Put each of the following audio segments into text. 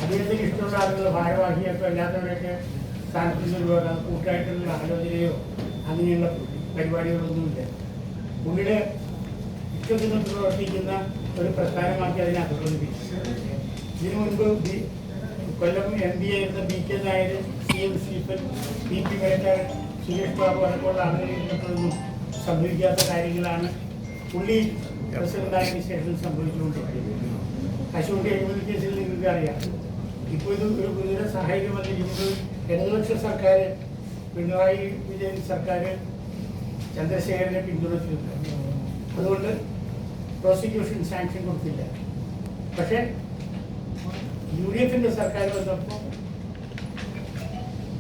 അദ്ദേഹത്തിന് ഇഷ്ടമുള്ള ആളുകൾ ഭാരവാഹിയൊക്കെ അല്ലാത്തവരൊക്കെ സ്ഥാനത്ത് നിന്ന് കൂട്ടായിട്ടുള്ള ആലോചനയോ അങ്ങനെയുള്ള പരിപാടികളൊന്നുമില്ല. പുള്ളിയുടെ ഇഷ്ടത്തിന് പ്രവർത്തിക്കുന്ന ഒരു പ്രസ്ഥാനമാക്കി അതിനെ അഭിവൃദ്ധിപ്പിച്ചു. ഇതിനു മുൻപ് കൊല്ലം MB ആയിരുന്ന BK Nair, CM Stephen, BP Methar, Suresh Babu അടക്കമുള്ള ആളുകളിൽ സംഭവിക്കാത്ത കാര്യങ്ങളാണ് പുള്ളി പ്രസിഡന്റായതിനു ശേഷം സംഭവിച്ചുകൊണ്ടിരിക്കുന്നത്. കശുവണ്ടി അഴിമതി കേസിൽ നിങ്ങൾക്ക് അറിയാം. ഇപ്പോൾ ഇത് ഒരു ഗുരുതര സാഹചര്യം വന്നിരിക്കുന്നത് ഇടതുപക്ഷ സർക്കാർ, പിണറായി വിജയൻ സർക്കാർ ചന്ദ്രശേഖരനെ പിന്തുണച്ചിട്ടുണ്ട്. അതുകൊണ്ട് പ്രോസിക്യൂഷൻ സാങ്ഷൻ കൊടുത്തില്ല. പക്ഷേ UDF സർക്കാർ വന്നപ്പോൾ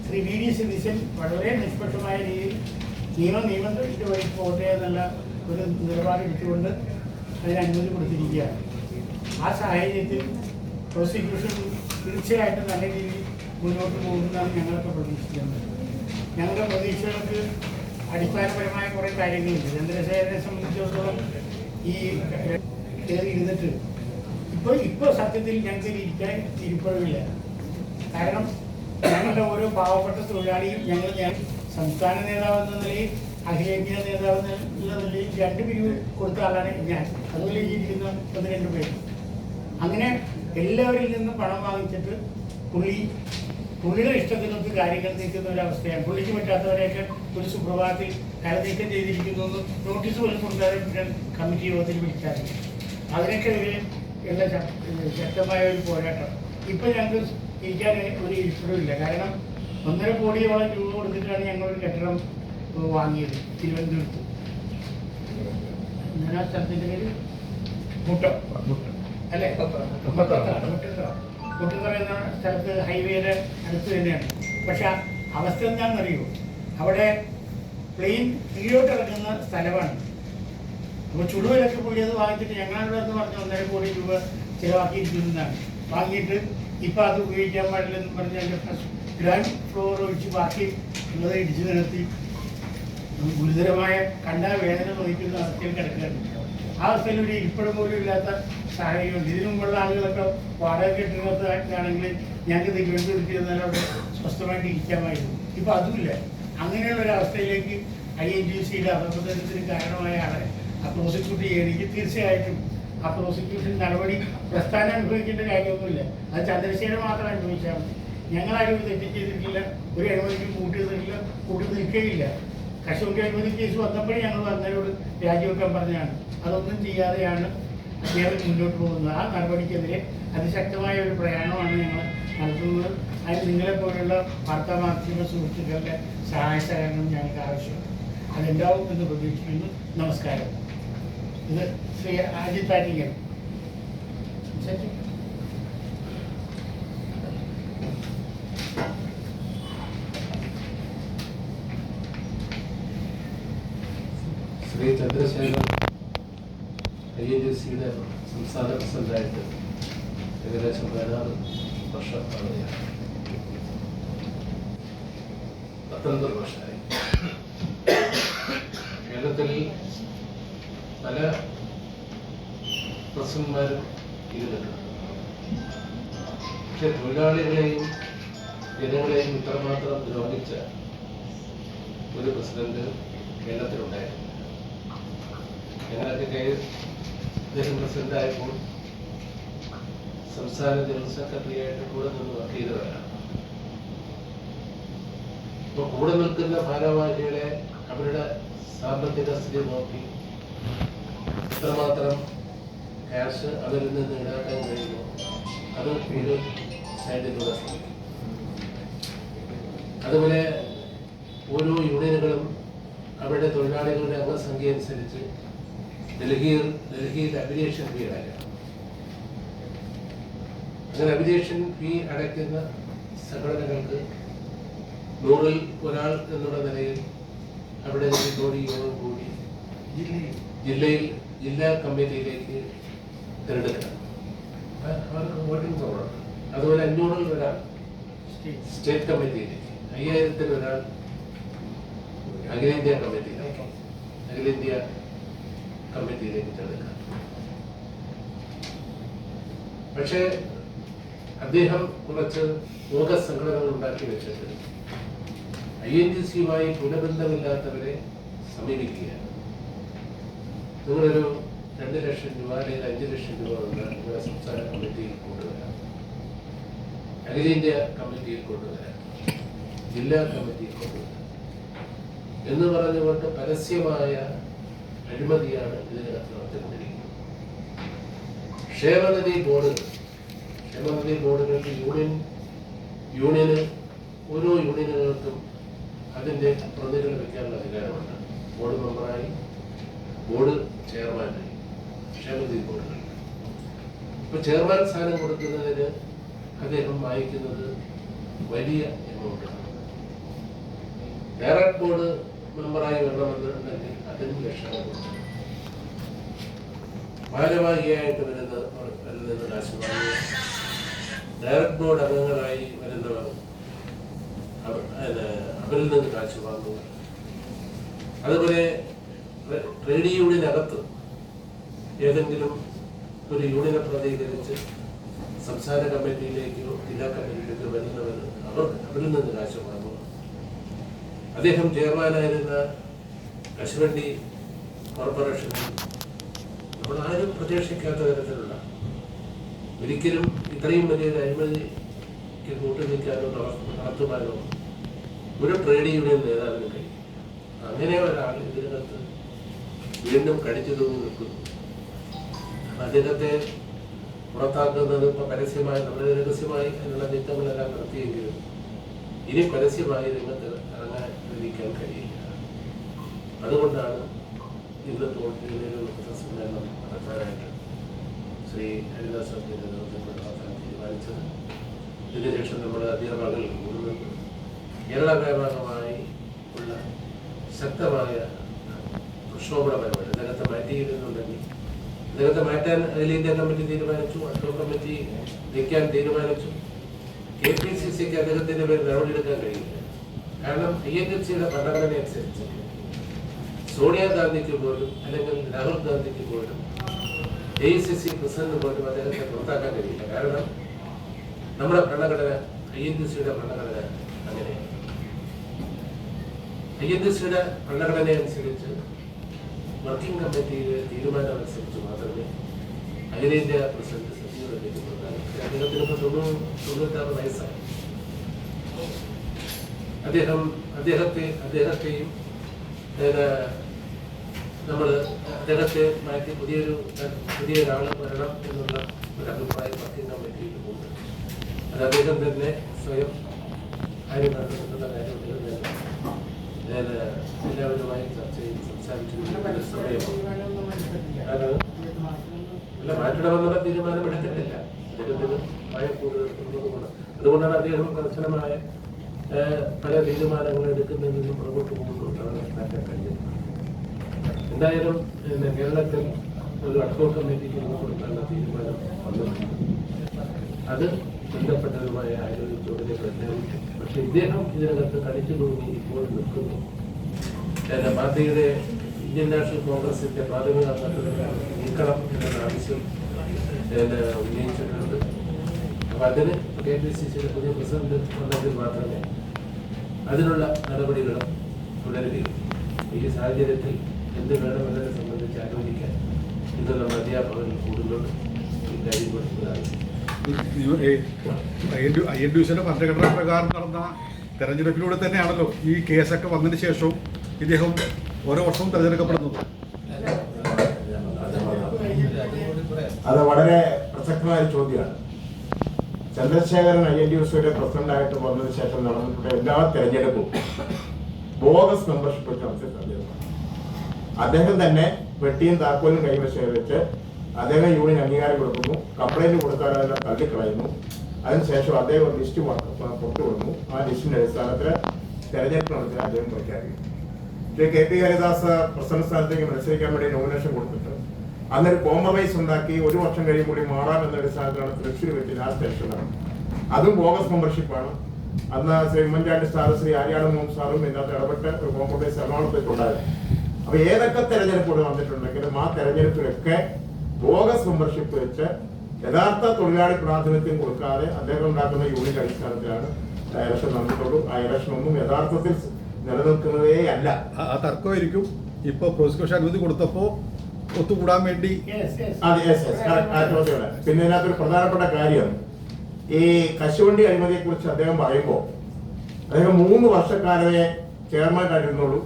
ശ്രീ VD സതീശൻ വളരെ നിഷ്പക്ഷമായ രീതിയിൽ നിയമത്തിന്റെ വഴി പോട്ടെ എന്നുള്ള ഒരു നിലപാടെടുത്തുകൊണ്ട് അതിന് അനുമതി കൊടുത്തിരിക്കുകയാണ്. ആ സാഹചര്യത്തിൽ പ്രോസിക്യൂഷൻ തീർച്ചയായിട്ടും നല്ല രീതിയിൽ മുന്നോട്ട് പോകുന്നതാണ് ഞങ്ങളൊക്കെ പ്രതീക്ഷിക്കുന്നത്. ഞങ്ങളുടെ പ്രതീക്ഷകൾക്ക് അടിസ്ഥാനപരമായ കുറേ കാര്യങ്ങളുണ്ട്. ചന്ദ്രശേഖരനെ സംബന്ധിച്ചിടത്തോളം ഈ കയറി ഇരുന്നിട്ട് ഇപ്പോൾ സത്യത്തിൽ ഞങ്ങൾക്ക് ഇരിക്കാൻ ഇരിപ്പഴില്ല. കാരണം ഞങ്ങളുടെ ഓരോ പാവപ്പെട്ട തൊഴിലാളിയും ഞാൻ സംസ്ഥാന നേതാവെന്ന നിലയിൽ, അഖിലേന്ത്യാ നേതാവെന്ന നിലയിൽ 2 പിരിവ് കൊടുത്ത ആളാണ് ഞാൻ. അതുപോലെ ഇരിക്കുന്ന 1-2 പേര്. അങ്ങനെ എല്ലാവരിൽ നിന്നും പണം വാങ്ങിച്ചിട്ട് പുള്ളിയുടെ ഇഷ്ടത്തിനൊത്ത് കാര്യങ്ങൾ നീക്കുന്ന ഒരവസ്ഥയാണ്. പുള്ളിക്ക് പറ്റാത്തവരെയൊക്കെ ഒരു സുപ്രഭാതത്തിൽ നീക്കം ചെയ്തിരിക്കുന്നു നോട്ടീസ് പോലും കൊടുക്കാതെ കമ്മിറ്റി യോഗത്തിൽ വിളിച്ചായിരുന്നു. അതിനൊക്കെതിരെ ഉള്ള ശക്തമായ ഒരു പോരാട്ടം. ഇപ്പം ഞങ്ങൾക്ക് ഇരിക്കാൻ ഒരു ഇരിപ്പിടമില്ല. കാരണം 1.5 കോടിയോളം രൂപ കൊടുത്തിട്ടാണ് ഞങ്ങളൊരു കെട്ടിടം വാങ്ങിയത് തിരുവനന്തപുരത്ത്. ഞാൻ ആ സ്ഥലത്തിൻ്റെ പേര് മുട്ടം അല്ലേ, മുട്ടത്തറ എന്ന സ്ഥലത്ത് ഹൈവേയുടെ അടുത്ത് തന്നെയാണ്. പക്ഷെ അവസ്ഥ എന്താണെന്നറിയോ, അവിടെ പ്ലെയിൻ കീഴോട്ടിറങ്ങുന്ന സ്ഥലമാണ്. അപ്പോൾ ചുടുവിലൊക്കെ പുള്ളി അത് വാങ്ങിച്ചിട്ട് ഞങ്ങളുടെ എന്ന് പറഞ്ഞ് 1.5 കോടി രൂപ ചിലവാക്കിയിരിക്കുന്നതാണ്. വാങ്ങിയിട്ട് ഇപ്പം അത് ഉപയോഗിക്കാൻ പാടില്ലെന്ന് പറഞ്ഞ് അതിൻ്റെ ഗ്രൗണ്ട് ഫ്ലോർ ഒഴിച്ച് ബാക്കി ഉള്ളത് ഇടിച്ചു നിരത്തി ഗുരുതരമായ കണ്ടാൽ വേദന വഹിക്കുന്ന അവസ്ഥയിൽ കിടക്കുകയാണ്. ആ അവസ്ഥയിൽ ഒരു ഇരിപ്പിടം പോലും ഇല്ലാത്ത സാഹചര്യമുണ്ട്. ഇതിനു മുമ്പുള്ള ആളുകളൊക്കെ വാടക കെട്ടിടത്താണെങ്കിൽ ഞങ്ങൾക്ക് തിരുവനന്തപുരത്ത് അവിടെ സ്വസ്ഥമായിട്ട് ഇരിക്കാമായിരുന്നു. ഇപ്പം അതുമില്ല. അങ്ങനെയുള്ള ഒരു അവസ്ഥയിലേക്ക് INGCയുടെ അപകടത്തിന് കാരണമായ ആളെ പ്രോസിക്യൂട്ട് ചെയ്യണമെങ്കിൽ തീർച്ചയായിട്ടും ആ പ്രോസിക്യൂഷൻ നടപടി പ്രസ്ഥാനം അനുഭവിക്കേണ്ട കാര്യമൊന്നുമില്ല. അത് ചന്ദ്രശേഖരൻ മാത്രം അനുഭവിച്ചാൽ മതി. ഞങ്ങളാരും തെറ്റ് ചെയ്തിട്ടില്ല, ഒരു അഴിമതിക്കും കൂട്ടി നിൽക്കുകയില്ല. കശുവണ്ടി അഴിമതി കേസ് വന്നപ്പോഴേ ഞങ്ങൾ അന്നേരോട് രാജിവെക്കാൻ പറഞ്ഞതാണ്. അതൊന്നും ചെയ്യാതെയാണ് അദ്ദേഹം മുന്നോട്ട് പോകുന്നത്. ആ നടപടിക്കെതിരെ അതിശക്തമായ ഒരു പ്രയാണമാണ് ഞങ്ങൾ നടത്തുന്നത്. അതിന് നിങ്ങളെപ്പോലുള്ള വാർത്താമാധ്യമ സുഹൃത്തുക്കളുടെ സഹായ സഹകരണം ഞങ്ങൾക്ക് ആവശ്യമാണ്. അതുണ്ടാവും എന്ന് പ്രതീക്ഷിക്കുന്നു. നമസ്കാരം. ഇത് ശ്രീ അജിത് പാറ്റിക്കൽ. ശ്രീ ചന്ദ്രശേഖരൻ INGCയുടെ സംസ്ഥാന പ്രസിഡന്റായിട്ട് ഏകദേശം 16 വർഷം ആവുകയാണ്. 19 വർഷമായി. കേരളത്തിൽ പല പ്രസിഡന്റുമാരും ഇരുന്നിട്ടുണ്ട്. പക്ഷെ തൊഴിലാളികളെയും ജനങ്ങളെയും ഇത്രമാത്രം ദ്രോഹിച്ച ഒരു പ്രസിഡന്റ് കേരളത്തിലുണ്ടായിരുന്നു. ഞങ്ങളൊക്കെ അദ്ദേഹം പ്രസിഡന്റായപ്പോൾ സംസ്ഥാന ജനറൽ സെക്രട്ടറി ആയിട്ട് കൂടെ നിന്ന് വർക്ക് ചെയ്തവരാണ്. ഇപ്പൊ കൂടെ നിൽക്കുന്ന ഭാരവാഹികളെ അവരുടെ സാമ്പത്തിക സ്ഥിതി നോക്കി എത്രമാത്രം ക്യാഷ് അവരിൽ നിന്ന് ഈടാക്കാൻ കഴിയുമോ അത് ഒരു സൈഡിലൂടെ ശ്രമിക്കും. അതുപോലെ ഓരോ യൂണിയനുകളും അവരുടെ തൊഴിലാളികളുടെ അംഗസംഖ്യ അനുസരിച്ച് ഡൽഹിയിൽ അഫിലിയേഷൻ ഫീ അടയ്ക്കണം. അങ്ങനെ അഫിലിയേഷൻ ഫീ അടയ്ക്കുന്ന സംഘടനകൾക്ക് 100-ൽ ഒരാൾ എന്നുള്ള നിലയിൽ അവിടെ യോഗം കൂടി ജില്ലാ കമ്മിറ്റിയിലേക്ക് തിരഞ്ഞെടുക്കണം. അവർക്ക് വോട്ടിംഗ് പവറുണ്ട്. അതുപോലെ 500-ൽ ഒരാൾ സ്റ്റേറ്റ് കമ്മിറ്റിയിലേക്ക്, 5000-ൽ ഒരാൾ അഖിലേന്ത്യാ കമ്മിറ്റിയിലേക്ക് തിരഞ്ഞെടുക്കാം. പക്ഷേ അദ്ദേഹം കുറച്ച് യോഗസംഘടനകൾ ഉണ്ടാക്കി വെച്ചിട്ട് INTUCയുമായി പുനബന്ധമില്ലാത്തവരെ സമീപിക്കുകയാണ്. നിങ്ങളൊരു 2 ലക്ഷം രൂപ അല്ലെങ്കിൽ 5 ലക്ഷം രൂപ കൊണ്ട് നിങ്ങളുടെ സംസ്ഥാന കമ്മിറ്റിയിൽ കൊണ്ടുവരാം, അഖിലേന്ത്യാ കമ്മിറ്റിയിൽ കൊണ്ടുവരാം, ജില്ലാ കമ്മിറ്റിയിൽ കൊണ്ടുവരാം എന്ന് പറഞ്ഞുകൊണ്ട് പരസ്യമായ അഴിമതിയാണ് ഇതിനകത്ത് നടത്തിക്കൊണ്ടിരിക്കുന്നത്. ക്ഷേമനിധി ബോർഡുകൾക്ക് യൂണിയന് ഓരോ യൂണിയനുകൾക്കും അതിൻ്റെ പ്രതിനിധികൾ വയ്ക്കാനുള്ള അധികാരമുണ്ട്. ബോർഡ് മെമ്പറായി, ബോർഡ് ചെയർമാനായി, ക്ഷേമനിധി ബോർഡുകൾ. ഇപ്പൊ ചെയർമാൻ സ്ഥാനം കൊടുക്കുന്നതിന് അദ്ദേഹം വായിക്കുന്നത് വലിയ എമൗണ്ടാണ്. ഡയറക്ട് ബോർഡ് മെമ്പറായി വരണമെന്നുണ്ടെങ്കിൽ 5 ലക്ഷം കൊടുക്കണം. ഭാരവാഹിയായിട്ട് വരുന്ന കാശ് വാങ്ങുക, ഡയറക്ട് ബോർഡ് അംഗങ്ങളായി വരുന്നവർ അവരിൽ നിന്ന് കാശ് വാങ്ങുക. അതുപോലെ ട്രേഡ് യൂണിയനകത്ത് ഏതെങ്കിലും ഒരു യൂണിയനെ പ്രതികരിച്ച് സംസ്ഥാന കമ്മിറ്റിയിലേക്കോ ജില്ലാ കമ്മിറ്റിയിലേക്കോ വരുന്നവർ അവരിൽ നിന്ന് കാശ് വാങ്ങുക. അദ്ദേഹം ചെയർമാനായിരുന്ന കശുവണ്ടി കോർപ്പറേഷനിൽ നമ്മളാരും പ്രതീക്ഷിക്കാത്ത തരത്തിലുള്ള ഒരിക്കലും ഇത്രയും വലിയൊരു അഴിമതിക്ക് കൂട്ടുനിൽക്കാനോ നടത്തുവാനോ ഒരു ട്രേഡ് യൂണിയൻ നേതാവിന് കഴിയും. അങ്ങനെ ഒരാൾ ഇതിനകത്ത് വീണ്ടും കടിച്ചു തൂങ്ങി നിൽക്കുന്നു. അദ്ദേഹത്തെ പുറത്താക്കുന്നത് ഇപ്പൊ പരസ്യമായി, നമ്മുടെ രഹസ്യമായി അതിനുള്ള നീക്കങ്ങളെല്ലാം നടത്തിയെങ്കിലും ഇനി പരസ്യമായി രംഗത്ത് ഇറങ്ങാതിരിക്കാൻ കഴിയില്ല. അതുകൊണ്ടാണ് ഇന്ന് സമ്മേളനം നടത്താനായിട്ട് ശ്രീ ഹരിദാസിന്റെ നേതൃത്വത്തിൽ നടത്താൻ തീരുമാനിച്ചത്. ഇതിനുശേഷം നമ്മുടെ അധ്യാപകർ കൂടുതൽ കേരള വ്യാപകമായി ഉള്ള ശക്തമായ പ്രക്ഷോഭപരമായിട്ട് ഇദ്ദേഹത്തെ മാറ്റിയിരുന്നുണ്ടെങ്കിൽ ഇദ്ദേഹത്തെ മാറ്റാൻ അഖിലേന്ത്യാ കമ്മിറ്റി തീരുമാനിച്ചു, അഡ്ഹോക് കമ്മിറ്റി വയ്ക്കാൻ തീരുമാനിച്ചു. KPCCക്ക് അദ്ദേഹത്തിന്റെ പേര് നടപടിയെടുക്കാൻ കഴിയില്ല. കാരണം INTUCയുടെ ഭരണഘടന അനുസരിച്ച് സോണിയാഗാന്ധിക്ക് പോലും അല്ലെങ്കിൽ രാഹുൽ ഗാന്ധിക്ക് പോലും AICC പ്രസിഡന്റ് പോലും അദ്ദേഹത്തെ പുറത്താക്കാൻ കഴിയില്ല. കാരണം നമ്മുടെ ഭരണഘടന, INTUCയുടെ ഭരണഘടന അങ്ങനെയാണ്. INTUCയുടെ ഭരണഘടന അനുസരിച്ച് വർക്കിംഗ് കമ്മിറ്റിയിലെ തീരുമാനം അനുസരിച്ച് മാത്രമേ അഖിലേന്ത്യാ പ്രസിഡന്റ് സജീവതയിലേക്ക് പോകാൻ. അദ്ദേഹത്തിന് ഇപ്പോൾ 96 വയസ്സായി. അദ്ദേഹത്തെയും നമ്മൾ അദ്ദേഹത്തെ മാറ്റി പുതിയൊരാൾ വരണം എന്നുള്ള ഒരു അഭിപ്രായം വർക്കിംഗ് കമ്മിറ്റിയിൽ ഉണ്ട്. അത് അദ്ദേഹം തന്നെ സ്വയം കാര്യം നടത്തുന്ന കാര്യം എല്ലാവരുമായി ചർച്ച ചെയ്ത് സംസാരിച്ചിരുന്ന സമയമാണ്. അല്ല, മാറ്റണമെന്നുള്ള തീരുമാനം എടുത്തിട്ടില്ല. അദ്ദേഹത്തിന് ഭയം കൂടുതൽ ഉള്ളതുകൊണ്ട് അതുകൊണ്ടാണ് അദ്ദേഹം കർശനമായ പല തീരുമാനങ്ങൾ എടുക്കുന്നതിൽ നിന്നും പുറകോട്ട് പോകുന്നതുകൊണ്ടാണ് മാറ്റാൻ കഴിയുന്നത്. എന്തായാലും കേരളത്തിൽ ഒരു അഡ്ഹോക് കമ്മിറ്റിക്ക് കൊടുക്കാനുള്ള തീരുമാനം വന്നിട്ടുണ്ട്. അത് ബന്ധപ്പെട്ടതുമായ ആരോഗ്യത്തോടെ പ്രഖ്യാപിക്കും. പക്ഷെ ഇദ്ദേഹം ഇതിനകത്ത് കടിച്ചു തൂങ്ങി ഇപ്പോൾ നിൽക്കുന്നു. പാർട്ടിയുടെ ഇന്ത്യൻ നാഷണൽ കോൺഗ്രസിന്റെ പ്രാഥമിക അംഗത്വം നീക്കണം എന്നുള്ള ആവശ്യം ഉന്നയിച്ചിട്ടുണ്ട്. അപ്പൊ അതിന് KPCCയുടെ പുതിയ പ്രസിഡന്റ് വന്നെങ്കിൽ മാത്രമേ അതിനുള്ള നടപടികളും തുടരുകയും. ഈ സാഹചര്യത്തിൽ എന്ത് വേണമെന്നതിനെ സംബന്ധിച്ച് ആലോചിക്കാൻ ഇന്ന് നമ്മുടെ അധ്യാപകർ കൂടുതൽ ഇക്കാര്യം കൊടുക്കുന്നതാണ്. INTUCയുടെ ഭരണഘടനാ പ്രകാരം നടന്ന തെരഞ്ഞെടുപ്പിലൂടെ തന്നെയാണല്ലോ ഈ കേസൊക്കെ വന്നതിന് ശേഷവും ഇദ്ദേഹം ഓരോ വർഷവും തെരഞ്ഞെടുക്കപ്പെടുന്നത്. അത് വളരെ പ്രസക്തമായ ചോദ്യമാണ്. ചന്ദ്രശേഖരൻ INTUCയുടെ പ്രസിഡന്റായിട്ട് വന്നതിന് ശേഷം നടന്നിട്ടുള്ള എല്ലാ തെരഞ്ഞെടുപ്പും ബോഗസ് മെമ്പർഷിപ്പ് നടത്തിയിട്ടുണ്ട്. അദ്ദേഹം തന്നെ പെട്ടിയും താക്കോലും കൈവശം വെച്ച് അദ്ദേഹം യൂണിയൻ അംഗീകാരം കൊടുക്കുന്നു, കംപ്ലൈന്റ് കൊടുക്കാൻ അതെല്ലാം തള്ളിക്കളയുന്നു. അതിനുശേഷം അദ്ദേഹം ഒരു ലിസ്റ്റ് പുറത്തുവിടുന്നു. ആ ലിസ്റ്റിന്റെ അടിസ്ഥാനത്തിൽ തെരഞ്ഞെടുപ്പ് നടത്തി അദ്ദേഹം പ്രഖ്യാപിക്കും. KP ഹരിദാസ് പ്രസിഡന്റ് സ്ഥാനത്തേക്ക് മത്സരിക്കാൻ വേണ്ടി നോമിനേഷൻ കൊടുത്തിട്ട് അന്നൊരു കോംപ്രമൈസ് ഉണ്ടാക്കി 1 വർഷം കഴിയുമ്പോൾ മാറാമെന്ന അടിസ്ഥാനത്തിലാണ് തൃശ്ശൂർ വെച്ച് ലാസ്റ്റ് ഇലക്ഷൻ നടന്നത്. അതും ബോഗസ് മെമ്പർഷിപ്പാണ്. അന്ന് ശ്രീ ഉമ്മൻചാണ്ടി സാറും ശ്രീ ആര്യാടൻ മോഹൻ സാറും ഇതിനകത്ത് ഇടപെട്ട് ഒരു കോംപ്രമൈസ് എറണാകുളത്തേക്കുണ്ടായിരുന്നു. അപ്പൊ ഏതൊക്കെ തെരഞ്ഞെടുപ്പുകൾ വന്നിട്ടുണ്ടെങ്കിലും ആ തെരഞ്ഞെടുപ്പിലൊക്കെ ബോഗസ് മെമ്പർഷിപ്പ് വെച്ച് യഥാർത്ഥ തൊഴിലാളി പ്രാതിനിധ്യം കൊടുക്കാതെ അദ്ദേഹം ഉണ്ടാക്കുന്ന യൂണിറ്റ് അടിസ്ഥാനത്തിലാണ് ഇലക്ഷൻ നടന്നിട്ടുള്ളൂ. ആ ഇലക്ഷൻ ഒന്നും യഥാർത്ഥത്തിൽ നിലനിൽക്കുന്നതേ അല്ല. ആ തർക്കമായിരിക്കും ഇപ്പൊ പ്രോസിക്യൂഷൻ അനുമതി കൊടുത്തപ്പോ ഒത്തുകൂടാൻ വേണ്ടി. പിന്നെ ഇതിനകത്തൊരു പ്രധാനപ്പെട്ട കാര്യം, ഈ കശുവണ്ടി അഴിമതിയെ കുറിച്ച് അദ്ദേഹം പറയുമ്പോൾ അദ്ദേഹം 3 വർഷക്കാലമേ ചെയർമാൻ ആയിരുന്നുള്ളൂ.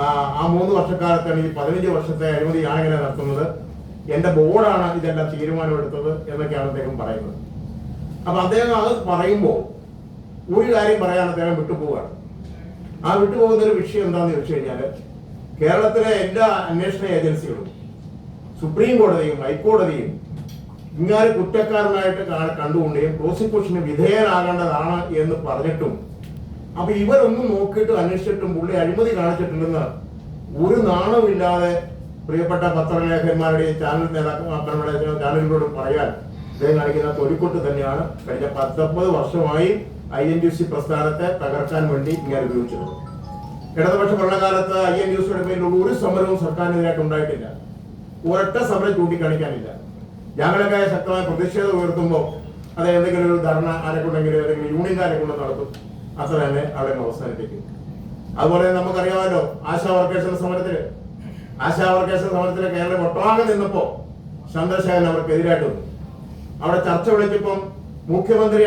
ആ 3 വർഷക്കാലത്താണ് ഈ 15 വർഷത്തെ അഴിമതി ഞാനെങ്ങനെ നടത്തുന്നത്, എന്റെ ബോർഡാണ് ഇതെല്ലാം തീരുമാനമെടുത്തത് എന്നൊക്കെയാണ് അദ്ദേഹം പറയുന്നത്. അപ്പൊ അദ്ദേഹം അത് പറയുമ്പോൾ ഒരു കാര്യം പറയാൻ അദ്ദേഹം വിട്ടുപോവുകയാണ്. ആ വിട്ടുപോകുന്ന ഒരു വിഷയം എന്താണെന്ന് ചോദിച്ചു കഴിഞ്ഞാല്, കേരളത്തിലെ എല്ലാ അന്വേഷണ ഏജൻസികളും സുപ്രീം കോടതിയും ഹൈക്കോടതിയും ഇങ്ങനെ കുറ്റക്കാരനായിട്ട് കണ്ടുകൊണ്ടേയും പ്രോസിക്യൂഷന് വിധേയനാകേണ്ടതാണ് എന്ന് പറഞ്ഞിട്ടും, അപ്പൊ ഇവരൊന്നും നോക്കിയിട്ട് അന്വേഷിച്ചിട്ടും പുള്ളി അഴിമതി കാണിച്ചിട്ടുണ്ടെന്ന് ഒരു നാണമില്ലാതെ പ്രിയപ്പെട്ട പത്രലേഖകന്മാരുടെയും ചാനൽ നേതാക്കന്മാരുടെ ചാനലുകളോട് പറയാൻ ഇദ്ദേഹം കാണിക്കുന്ന തൊലിക്കൊട്ട് തന്നെയാണ് കഴിഞ്ഞ 19 വർഷമായി INTUC പ്രസ്ഥാനത്തെ തകർക്കാൻ വേണ്ടി ഇങ്ങനെ ഉപയോഗിച്ചത്. ഇടതുപക്ഷ ഭരണകാലത്ത് INTUCയുടെ പേരിലുള്ള ഒരു സമരവും സർക്കാരിനെതിരായിട്ട് ഉണ്ടായിട്ടില്ല. ഒരൊറ്റ സമരം ചൂണ്ടിക്കാണിക്കാനില്ല. ഞങ്ങളൊക്കെ ശക്തമായ പ്രതിഷേധം ഉയർത്തുമ്പോൾ അത് എന്തെങ്കിലും ഒരു ധർണ ആരെക്കൊണ്ടെങ്കിലും ഏതെങ്കിലും യൂണിയൻകാരെ കൊണ്ട് നടത്തും, അത്ര തന്നെ അവിടെ അവസാനിപ്പിക്കും. അതുപോലെ നമുക്കറിയാമല്ലോ, ആശാ വർക്കേഴ്സിന്റെ സമരത്തില് കേരളം ഒട്ടാകെ നിന്നപ്പോ ചന്ദ്രശേഖരൻ അവർക്കെതിരായിട്ട് വന്നു. അവിടെ ചർച്ച വിളിച്ചപ്പം മുഖ്യമന്ത്രി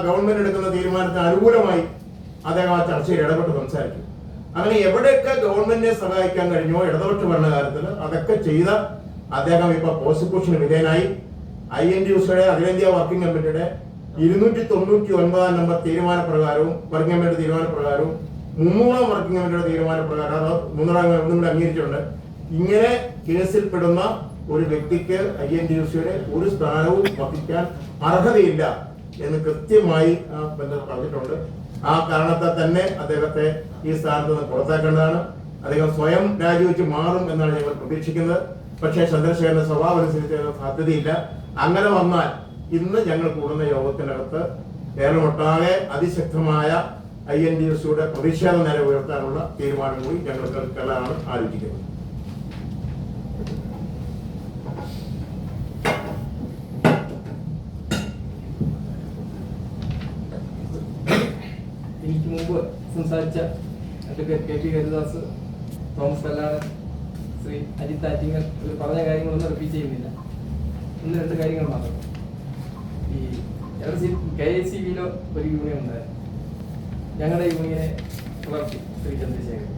ഗവൺമെന്റ് എടുക്കുന്ന തീരുമാനത്തിന് അനുകൂലമായി അദ്ദേഹം ആ ചർച്ചയിൽ ഇടപെട്ട് സംസാരിച്ചു. അങ്ങനെ എവിടെയൊക്കെ ഗവൺമെന്റിനെ സഹായിക്കാൻ കഴിഞ്ഞോ ഇടതുപക്ഷ ഭരണകാലത്തിൽ അതൊക്കെ ചെയ്ത അദ്ദേഹം ഇപ്പൊ പ്രോസിക്യൂഷന് വിധേയനായി. INTUCയുടെ അഖിലേന്ത്യാ വർക്കിംഗ് കമ്മിറ്റിയുടെ 299 നമ്പർ തീരുമാനപ്രകാരവും വർക്കിംഗ് കമ്മിറ്റി തീരുമാനപ്രകാരവും 300 വർക്കിംഗ് കമ്മിറ്റിയുടെ തീരുമാനപ്രകാരം 300 കൂടെ അംഗീകരിച്ചിട്ടുണ്ട്. ഇങ്ങനെ കേസിൽപ്പെടുന്ന ഒരു വ്യക്തിക്ക് INTUCയുടെ ഒരു സ്ഥാനവും വഹിക്കാൻ അർഹതയില്ല എന്ന് കൃത്യമായി പറഞ്ഞിട്ടുണ്ട്. ആ കാരണത്തെ തന്നെ അദ്ദേഹത്തെ ഈ സ്ഥാനത്ത് നിന്ന് പുറത്താക്കേണ്ടതാണ്. അദ്ദേഹം സ്വയം രാജിവെച്ച് മാറും എന്നാണ് ഞങ്ങൾ പ്രതീക്ഷിക്കുന്നത്. പക്ഷേ ചന്ദ്രശേഖരന്റെ സ്വഭാവം അനുസരിച്ച് സാധ്യതയില്ല. അങ്ങനെ വന്നാൽ ഇന്ന് ഞങ്ങൾ കൂടുന്ന യോഗത്തിനകത്ത് കേരളമൊട്ടാകെ അതിശക്തമായ INTUCയുടെ പ്രതിഷേധ നില ഉയർത്താനുള്ള തീരുമാനം കൂടി ഞങ്ങൾക്കെല്ലാം ആലോചിക്കുന്നത്. എനിക്ക് മുമ്പ് സംസാരിച്ച advocate KP Haridas, Thomas Kalladan, Shri Ajith Attingal ഇവർ പറഞ്ഞ കാര്യങ്ങളൊന്നും റിപ്പീറ്റ് ചെയ്യുന്നില്ല. 1-2 കാര്യങ്ങൾ മാത്രം. ഈ KICBയിലോ ഒരു യൂണിയൻ ഉണ്ടായിരുന്നു. ഞങ്ങളുടെ യൂണിയനെ വളർത്തി ശ്രീ ചന്ദ്രശേഖരൻ.